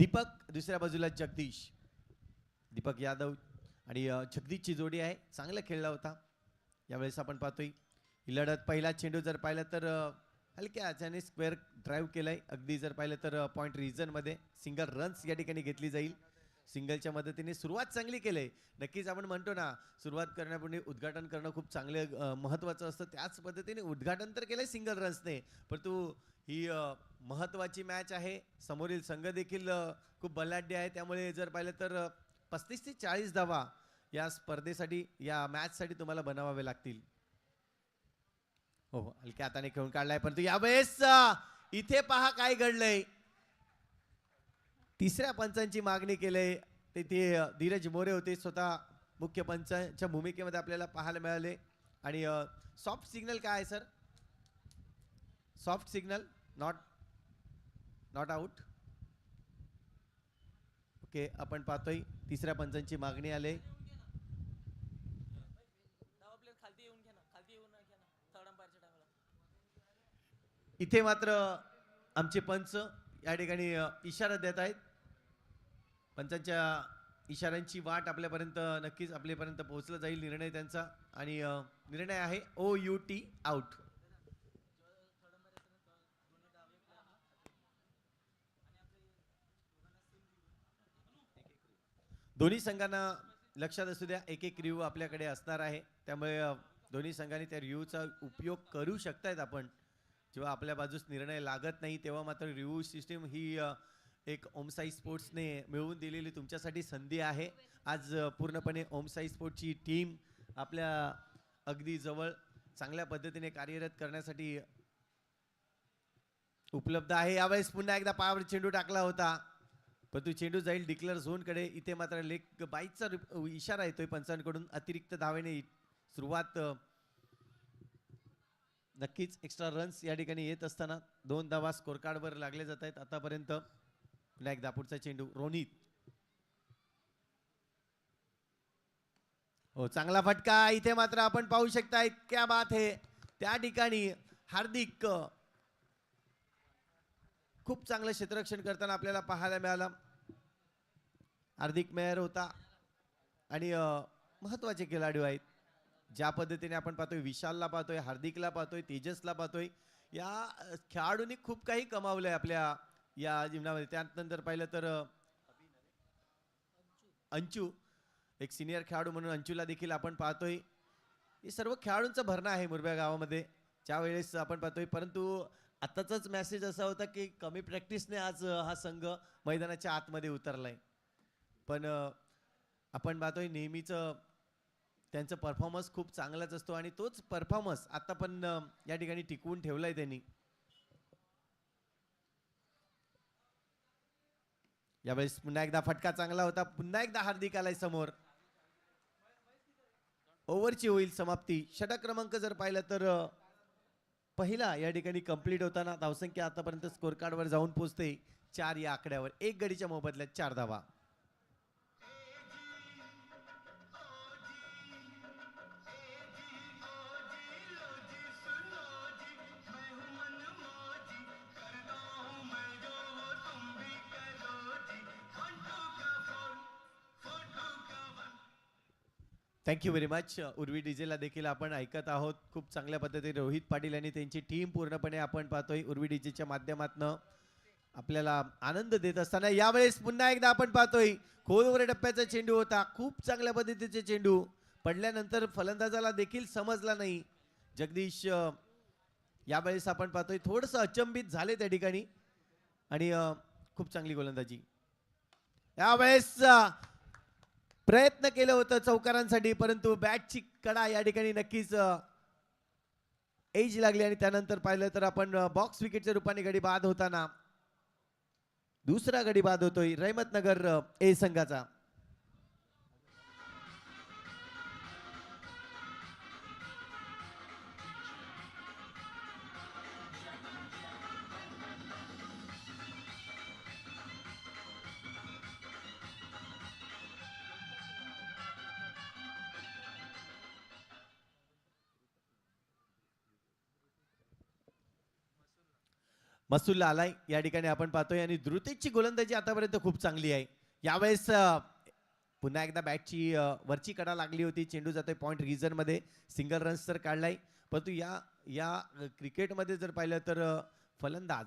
दीपक, दुसऱ्या बाजूला जगदीश. दीपक यादव आणि जगदीशची जोडी आहे, चांगला खेळला होता. यावेळेस आपण पाहतोय ही लढत. पहिला चेंडू जर पाहिला तर हलक्या याच्याने स्क्वेअर ड्राईव्ह केलाय. अगदी जर पाहिलं तर पॉईंट रिजनमध्ये सिंगल रन्स या ठिकाणी घेतली जाईल. सिंगलच्या मदतीने सुरुवात चांगली केली. नक्कीच आपण म्हणतो ना, सुरुवात करण्यापूर्वी उद्घाटन करणं खूप चांगलं महत्त्वाचं असतं. त्याच पद्धतीने उद्घाटन तर केलंय सिंगल रन्सने, परंतु ही महत्त्वाची मॅच आहे. समोरील संघ देखील खूप बलाढ्य आहे. त्यामुळे जर पाहिलं तर 35 ते 40 धावा या स्पर्धेसाठी, या मॅचसाठी तुम्हाला बनवावे लागतील. हो, हलक्या हाताने खेळून काढलाय, परंतु यावेळेस इथे पहा काय घडलंय. तिसऱ्या पंचांची मागणी केली. तिथे धीरज मोरे होते स्वतः मुख्य पंचांच्या भूमिकेमध्ये आपल्याला पाहायला मिळाले. आणि सॉफ्ट सिग्नल काय आहे sir? Soft signal not out. Okay, आपण पाहतोय तिसऱ्या पंचांची मागणी आले. इथे मात्र आमचे पंच या ठिकाणी इशारा देत आहेत. पंचांच्या इशाऱ्यांची वाट आपल्यापर्यंत नक्कीच आपल्यापर्यंत पोहोचला जाईल निर्णय त्यांचा. आणि निर्णय आहे OUT आउट. दोन्ही संघांना लक्षात असू द्या, एक एक रिव्ह्यू आपल्याकडे असणार आहे. त्यामुळे दोन्ही संघांनी त्या रिव्ह्यूचा उपयोग करू शकतायत. आपण जेव्हा आपल्या बाजूस निर्णय लागत नाही तेव्हा मात्र रिव्ह्यू सिस्टीम ही एक ओमसाई स्पोर्ट्सने मिळवून दिलेली तुमच्यासाठी संधी आहे. आज पूर्णपणे ओमसाई स्पोर्ट्सची टीम आपल्या अगदी जवळ चांगल्या पद्धतीने कार्यरत करण्यासाठी उपलब्ध आहे. यावेळेस पुन्हा एकदा पायावर चेंडू टाकला होता, परंतु चेंडू जाईल डिक्लेअर झोनकडे. इथे मात्र लेग बाईचा इशारा येतोय पंचांकडून. अतिरिक्त धावेने सुरुवात. नक्कीच एक्स्ट्रा रन्स या ठिकाणी येत असताना 2 धावा स्कोर कार्डवर लागले जात आहेत आतापर्यंत. पुन्हा एकदा पुढचा चेंडू रोनित. हो, चांगला फटका. इथे मात्र आपण पाहू शकता, क्या बात है. त्या ठिकाणी हार्दिक खूप चांगलं क्षेत्ररक्षण करताना आपल्याला पाहायला मिळालं. हार्दिक मेहर होता आणि महत्त्वाचे खेळाडू आहेत. ज्या पद्धतीने आपण पाहतोय, विशालला पाहतोय, हार्दिकला पाहतोय, तेजसला पाहतोय, या खेळाडूंनी खूप काही कमावलंय आपल्या या जीवनामध्ये. त्यानंतर पाहिलं तर अंचू, एक सिनियर खेळाडू म्हणून अंचूला देखील आपण पाहतोय. हे सर्व खेळाडूंचं भरणं आहे मुरब्या गावामध्ये ज्या वेळेस आपण पाहतोय. परंतु आताचाच मेसेज असा होता की कमी प्रॅक्टिसने आज हा संघ मैदानाच्या आतमध्ये उतरलाय. पण आपण पाहतोय नेहमीच त्यांचा परफॉर्मन्स खूप चांगलाच असतो आणि तोच परफॉर्मन्स आता पण या ठिकाणी टिकवून ठेवलाय त्यांनी. यावेळेस पुन्हा एकदा फटका चांगला होता. पुन्हा एकदा हार्दिक आलाय समोर. ओव्हरची होईल समाप्ती. षटक क्रमांक जर पाहिलं तर पहिला या ठिकाणी कंप्लीट होताना धावसंख्या आतापर्यंत स्कोर कार्डवर जाऊन पोहोचते 4 या आकड्यावर. एक गडीच्या मोबदल्यात 4 धावा. Thank you very much. उर्वी डीजेला देखील आपण ऐकत आहोत. खूप चांगल्या पद्धतीने रोहित पाटील यांनी त्यांची टीम पूर्णपणे आपण पाहतोय उर्वी डीजेच्या माध्यमातून आपल्याला आनंद देत असताना. यावेळेस पुन्हा एकदा आपण पाहतोय खोलवर टप्प्याचा चेंडू होता. खूप चांगल्या पद्धतीचे चेंडू पडल्यानंतर फलंदाजाला देखील समजला नाही. जगदीश यावेळेस आपण पाहतोय थोडंसं अचंबित झाले त्या ठिकाणी आणि खूप चांगली गोलंदाजी. यावेळेस प्रयत्न केलं होतं चौकारांसाठी, परंतु बॅटची कडा या ठिकाणी नक्कीच एज लागली आणि त्यानंतर पाहिलं तर आपण बॉक्स विकेटच्या रूपाने गडी बाद होताना दुसरा गडी बाद होतोय रहमतनगर ए संघाचा. मसूल आलाय या ठिकाणी आपण पाहतोय आणि द्रुतेशची गोलंदाजी आतापर्यंत खूप चांगली आहे. यावेळेस पुन्हा एकदा बॅटची वरची कडा लागली होती. चेंडू जातोय पॉइंट रिजन मध्ये. सिंगल रन्स तर काढलाय, परंतु या या क्रिकेटमध्ये जर पाहिलं तर फलंदाज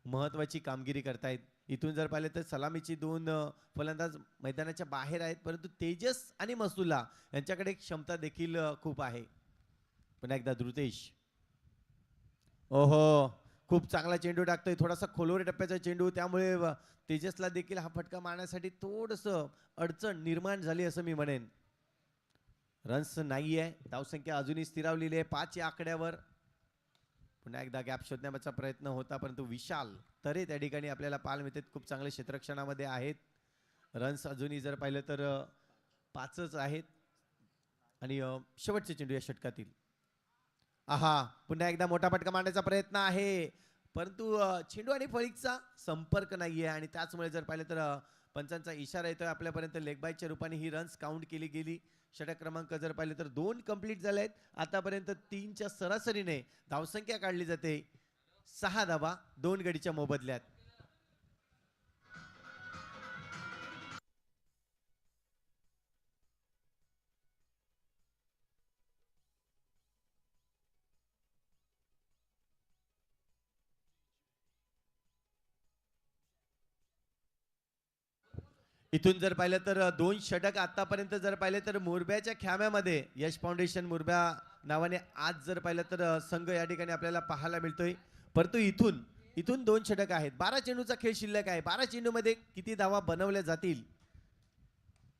महत्वाची कामगिरी करतायत. इथून जर पाहिलं तर सलामीची दोन फलंदाज मैदानाच्या बाहेर आहेत, परंतु तेजस आणि मसूला यांच्याकडे क्षमता देखील खूप आहे. पुन्हा एकदा द्रुतेश. ओहो, खूप चांगला चेंडू टाकतोय. थोडासा खोलवर टप्प्याचा चेंडू, त्यामुळे तेजसला देखील हा फटका मारण्यासाठी थोडस अडचण निर्माण झाली असं मी म्हणेन. रन्स नाहीये, धावसंख्या अजूनही स्थिरावलेली आहे 5 या आकड्यावर. पुन्हा एकदा गॅप शोधण्याचा प्रयत्न होता, परंतु विशाल तरे त्या ठिकाणी आपल्याला पाहायला मिळतात. खूप चांगले क्षेत्ररक्षणामध्ये आहेत. रन्स अजूनही जर पाहिलं तर 5च आहेत. आणि शेवटचे चेंडू या षटकातील. आहा, पुन्हा एकदा मोठा फटका मारण्याचा प्रयत्न आहे, परंतु चेंडू आणि फळीचा संपर्क नाहीये आणि त्याचमुळे जर पाहिलं तर पंचांचा इशारा येतोय आपल्यापर्यंत. लेग बायच्या रूपाने ही रन्स काउंट केली गेली. षटक क्रमांक जर पाहिले तर 2 कंप्लीट झाले आहेत. आतापर्यंत 3च्या सरासरीने धावसंख्या काढली जाते. 6 धावा 2 गडीच्या मोबदल्यात. इथून जर पाहिलं तर 2 षटक आतापर्यंत जर पाहिले तर मुरब्याच्या खेम्यामध्ये यश फाउंडेशन मुरब्या नावाने आज जर पाहिलं तर संघ या ठिकाणी आपल्याला पाहायला मिळतोय. परंतु इथून इथून 2 षटक आहेत. 12 चेंडूचा खेळ शिल्लक आहे. 12 चेंडूमध्ये किती धावा बनवल्या जातील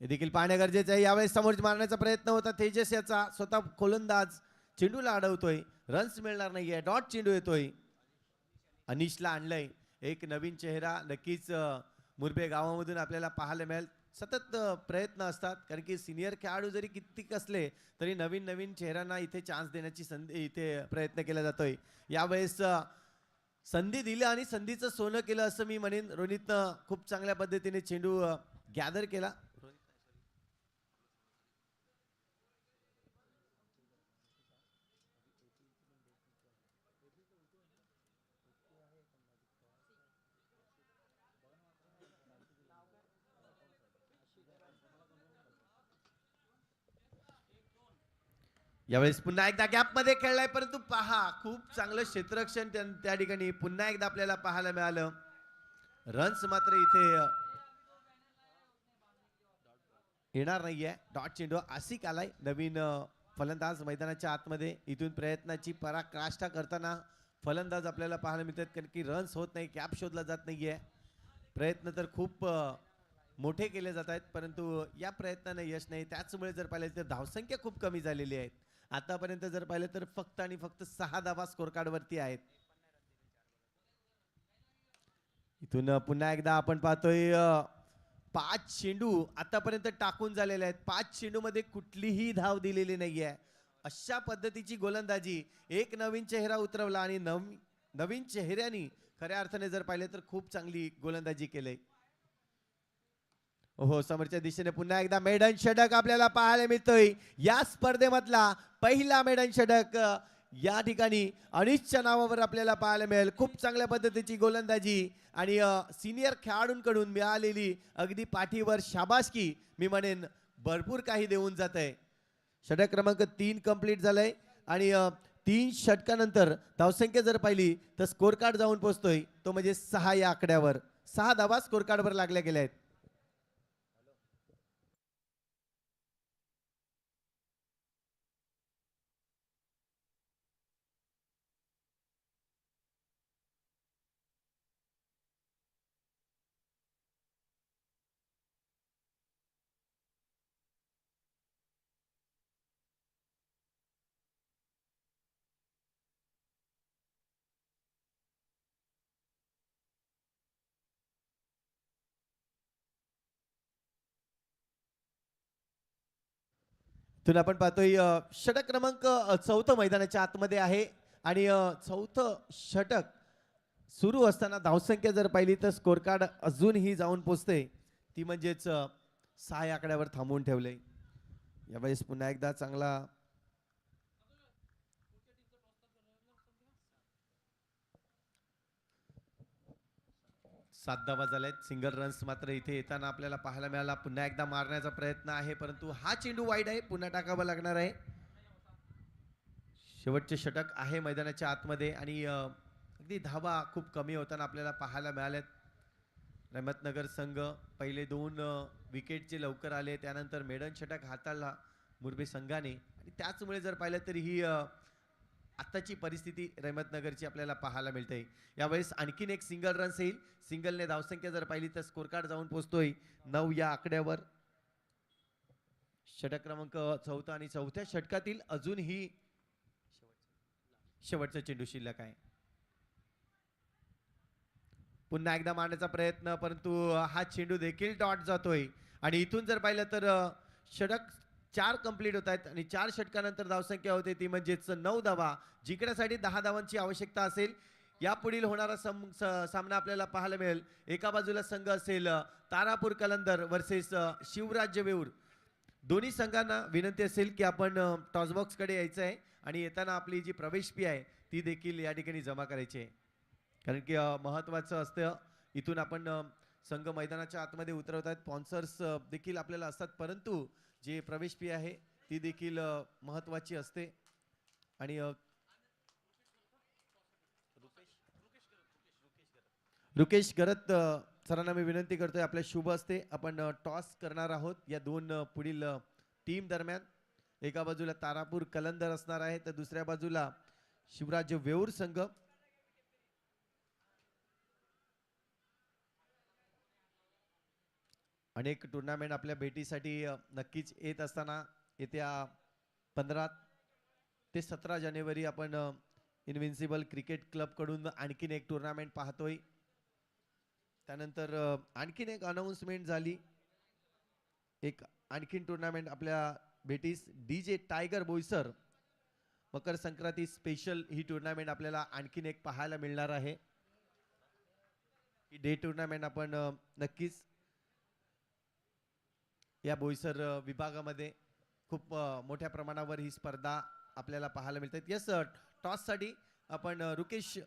हे देखील पाहणे गरजेचे आहे. यावेळेस समोर मारण्याचा प्रयत्न होता तेजस याचा. स्वतः गोलंदाज चेंडूला अडवतोय. रन्स मिळणार नाहीये. डॉट चेंडू येतोय. अनिशला आणलंय. एक नवीन चेहरा नक्कीच मुरबे गावामधून आपल्याला पाहायला मिळेल. सतत प्रयत्न असतात, कारण की सिनियर खेळाडू जरी कितीक असले तरी नवीन नवीन चेहऱ्यांना इथे चान्स देण्याची संधी इथे प्रयत्न केला जातोय. यावेळेस संधी दिली आणि संधीचं सोनं केलं असं मी म्हणेन. रोनितनं खूप चांगल्या पद्धतीने चेंडू गॅदर केला. यावेळेस पुन्हा एकदा गॅप मध्ये खेळलाय, परंतु पहा खूप चांगलं क्षेत्ररक्षण त्या ठिकाणी पुन्हा एकदा आपल्याला पाहायला मिळालं. रन्स मात्र इथे येणार नाहीये. डॉट चेंडू आसिक आलाय नवीन फलंदाज मैदानाच्या आतमध्ये. इथून प्रयत्नाची पराकाष्ठा करताना फलंदाज आपल्याला पाहायला मिळतात, कारण की रन्स होत नाही, गॅप शोधला जात नाहीये. प्रयत्न तर खूप मोठे केले जात आहेत, परंतु या प्रयत्नाने यश नाही. त्याचमुळे जर पाहिलं तर धावसंख्या खूप कमी झालेली आहे. आतापर्यंत जर पाहिलं तर फक्त आणि फक्त 6 धावा स्कोर कार्ड वरती आहेत. इथून पुन्हा एकदा आपण पाहतोय 5 चेंडू आतापर्यंत टाकून झालेले आहेत. 5 चेंडू मध्ये कुठलीही धाव दिलेली नाहीये. अशा पद्धतीची गोलंदाजी. एक नवीन चेहरा उतरवला आणि नवीन चेहऱ्यानी खऱ्या अर्थाने जर पाहिले तर खूप चांगली गोलंदाजी केली. हो, समोरच्या दिशेने पुन्हा एकदा मेडन षटक आपल्याला पाहायला मिळतोय. या स्पर्धेमधला पहिला मेडन षटक या ठिकाणी अनिशच्या नावावर आपल्याला पाहायला मिळेल. खूप चांगल्या पद्धतीची गोलंदाजी आणि सिनियर खेळाडूंकडून मिळालेली अगदी पाठीवर शाबासकी मी म्हणेन भरपूर काही देऊन जात आहे. षटक क्रमांक 3 कंप्लीट झालंय आणि 3 षटकानंतर धावसंख्या जर पाहिली तर स्कोर कार्ड जाऊन पोहोचतोय तो म्हणजे 6 या आकड्यावर. 6 धावा स्कोर कार्डवर लागल्या गेल्या आहेत. इथून आपण पाहतोय षटक क्रमांक 4 मैदानाच्या आतमध्ये आहे आणि 4थं षटक सुरू असताना धावसंख्या जर पाहिली तर स्कोर कार्ड अजूनही जाऊन पोचते, ती म्हणजेच 6 आकड्यावर थांबवून ठेवले. यावेळेस पुन्हा एकदा चांगला 7 धावा झाल्यात. सिंगल रन्स मात्र इथे येताना आपल्याला पाहायला मिळाला. पुन्हा एकदा मारण्याचा प्रयत्न आहे, परंतु हा चेंडू वाईड आहे. पुन्हा टाकावा लागणार आहे. शेवटचे षटक आहे मैदानाच्या आतमध्ये आणि अगदी धावा खूप कमी होताना आपल्याला पाहायला मिळाल्यात. रहमतनगर संघ पहिले 2 विकेटचे लवकर आले, त्यानंतर मेडन षटक हाताळला मुरबे संघाने आणि त्याचमुळे जर पाहिलं तर ही आत्ताची परिस्थिती रहमतनगरची आपल्याला पाहायला मिळते. यावेळेस आणखीन एक सिंगल रन्स येईल. सिंगलने धावसंख्या जर पाहिली तर स्कोर कार्ड जाऊन पोहोचतोय 9 या आकड्यावर. षटक क्रमांक 4 आणि 4थ्या षटकातील अजूनही शेवटचा चेंडू शिल्लक आहे. पुन्हा एकदा मारण्याचा प्रयत्न, परंतु हा चेंडू देखील डॉट जातोय आणि इथून जर पाहिलं तर षटक 4 कंप्लीट होत आहेत आणि 4 षटकानंतर धावसंख्या होते ती म्हणजेच 9 धावा. जिंकण्यासाठी 10 धावांची आवश्यकता असेल. यापुढील होणारा सामना आपल्याला पाहायला मिळेल. एका बाजूला संघ असेल तारापूर कलंदर वर्सेस शिवराज्य वेऊर. दोन्ही संघांना विनंती असेल की आपण टॉस बॉक्सकडे यायचं आहे आणि येताना आपली जी प्रवेश फी आहे ती देखील या ठिकाणी जमा करायची आहे. कारण की महत्त्वाचं असतं इथून आपण संघ मैदानाच्या आतमध्ये उतरवत आहेत. स्पॉन्सर्स देखील आपल्याला असतात, परंतु जे प्रवेश फी आहे ती देखील महत्त्वाची असते. आणि रुकेश गरत सरांना मी विनंती करतोय, आपल्या शुभ असते आपण टॉस करणार आहोत या 2 पुढील टीम दरम्यान. एका बाजूला तारापूर कलंदर असणार आहे तर दुसऱ्या बाजूला शिवराज्य वेऊर संघ. अनेक टुर्नामेंट आपल्या भेटीसाठी नक्कीच येत असताना येत्या 15 ते 17 जानेवारी आपण इन्व्हिन्सिबल क्रिकेट क्लबकडून आणखीन एक टुर्नामेंट पाहतोय. त्यानंतर आणखीन एक अनाउन्समेंट झाली. एक आणखीन टुर्नामेंट आपल्या भेटीस DJ tiger Boisar Makar Sankranti special ही टुर्नामेंट आपल्याला आणखीन एक पाहायला मिळणार आहे. ही डे टुर्नामेंट आपण नक्कीच या बोईसर विभागामध्ये खूप मोठ्या प्रमाणावर ही स्पर्धा आपल्याला पाहायला मिळते. यस, टॉससाठी आपण रुकेश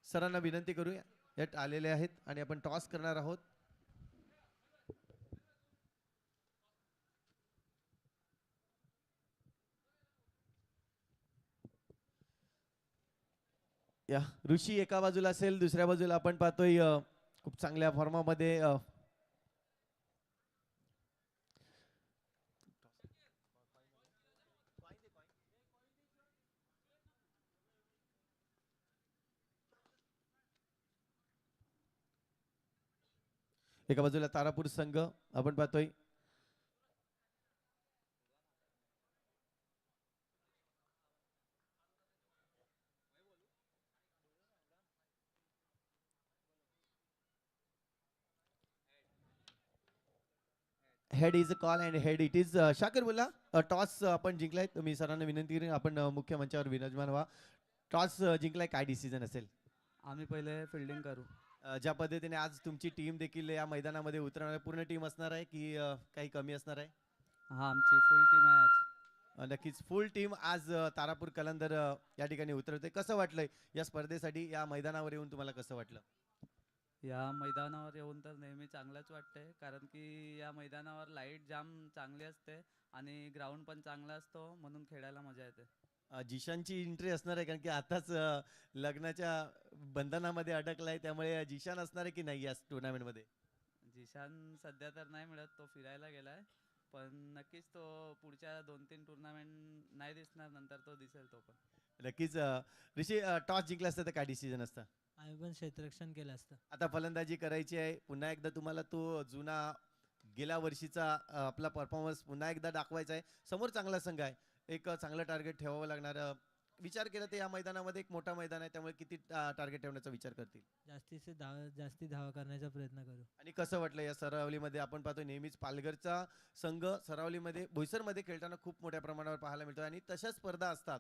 सरांना विनंती करूया. यात आलेले आहेत आणि आपण टॉस करणार आहोत. या ऋषी एका बाजूला असेल, दुसऱ्या बाजूला आपण पाहतोय खूप चांगल्या फॉर्मामध्ये एका बाजूला तारापूर संघ आपण पाहतोय. Head is a call and head it is. Shakir बोला, टॉस आपण जिंकलाय. तुम्ही सरांना विनंती करेन आपण मुख्य मंचावर विराजमान व्हा. टॉस जिंकलाय, काय डिसिजन असेल? आम्ही पहिले फिल्डिंग करू. ज्या पद्धतीने आज तुमची टीम देखील या मैदानामध्ये उतरणार, पूर्ण टीम असणार आहे की काही कमी असणार आहे? हा, आमची फुल टीम आहे आज. नक्कीच फुल टीम आज तारापूर कलंदर या ठिकाणी उतरते. कसं वाटलंय या स्पर्धेसाठी या मैदानावर येऊन, तुम्हाला कसं वाटलं? या मैदानावर येऊन तर नेहमी चांगलंच वाटते, कारण की या मैदानावर लाईट जाम चांगली असते आणि ग्राउंड पण चांगला असतो, म्हणून खेळायला मजा येते. जिशानची एंट्री असणार आहे, कारण की आताच लग्नाच्या बंधनामध्ये अडकलाय, त्यामुळे जिशान असणार आहे की नाही या टुर्नामेंटमध्ये? जिशान सध्या तर नाही मिळत, तो फिरायला गेलाय, पण नक्कीच तो पुढच्या 2-3 टुर्नामेंट नाही दिसणार, नंतर तो दिसेल तो पण. नक्कीच. ऋषी, टॉस जिंकला असतं तर काय डिसिजन असतं? आम्ही पण क्षेत्ररक्षण केलं असतं. आता फलंदाजी करायची आहे. पुन्हा एकदा तुम्हाला तो जुना गेल्या वर्षीचा आपला परफॉर्मन्स पुन्हा एकदा दाखवायचा आहे. समोर चांगला संघ आहे, एक चांगलं टार्गेट ठेवावं लागणार. विचार केला तर या मैदानामध्ये एक मोठा मैदान आहे, त्यामुळे किती टार्गेट ठेवण्याचा विचार करतील? जास्ती धावा करण्याचा प्रयत्न करू. आणि कसं वाटलं या सरावलीमध्ये? आपण पाहतो नेहमीच पालघरचा संघ सरावलीमध्ये बोईसरमध्ये खेळताना खूप मोठ्या प्रमाणावर पाहायला मिळतो आणि तशा स्पर्धा असतात.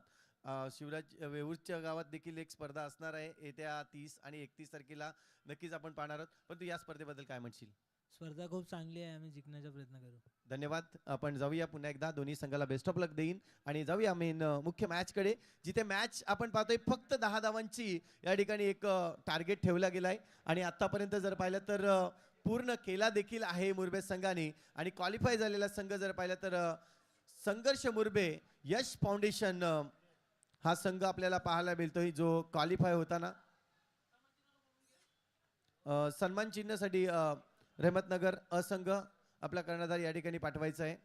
शिवराज वेऊरच्या गावात देखील एक स्पर्धा असणार आहे येत्या 30 आणि 31 तारखेला, नक्कीच आपण पाहणार आहोत. पण तू या स्पर्धेबद्दल काय म्हणशील? स्पर्धा खूप चांगली आहे, आम्ही जिंकण्याचा प्रयत्न करू. धन्यवाद. आपण जाऊया पुन्हा एकदा दोन्ही संघाला बेस्ट ऑफ लक देईन आणि जाऊया मेन मुख्य मॅचकडे, जिथे मॅच आपण पाहतोय फक्त 10 धावांची या ठिकाणी एक टार्गेट ठेवला गेलाय आणि आतापर्यंत जर पाहिलं तर पूर्ण केला देखील आहे मुरबे संघाने आणि क्वालिफाय झालेला संघ जर पाहिलं तर संघर्ष मुरबे यश फाउंडेशन हा संघ आपल्याला पाहायला मिळतोय जो क्वालिफाय होताना सन्मान चिन्हासाठी रहमतनगर असंघ आपला कर्णधार या ठिकाणी पाठवायचा आहे.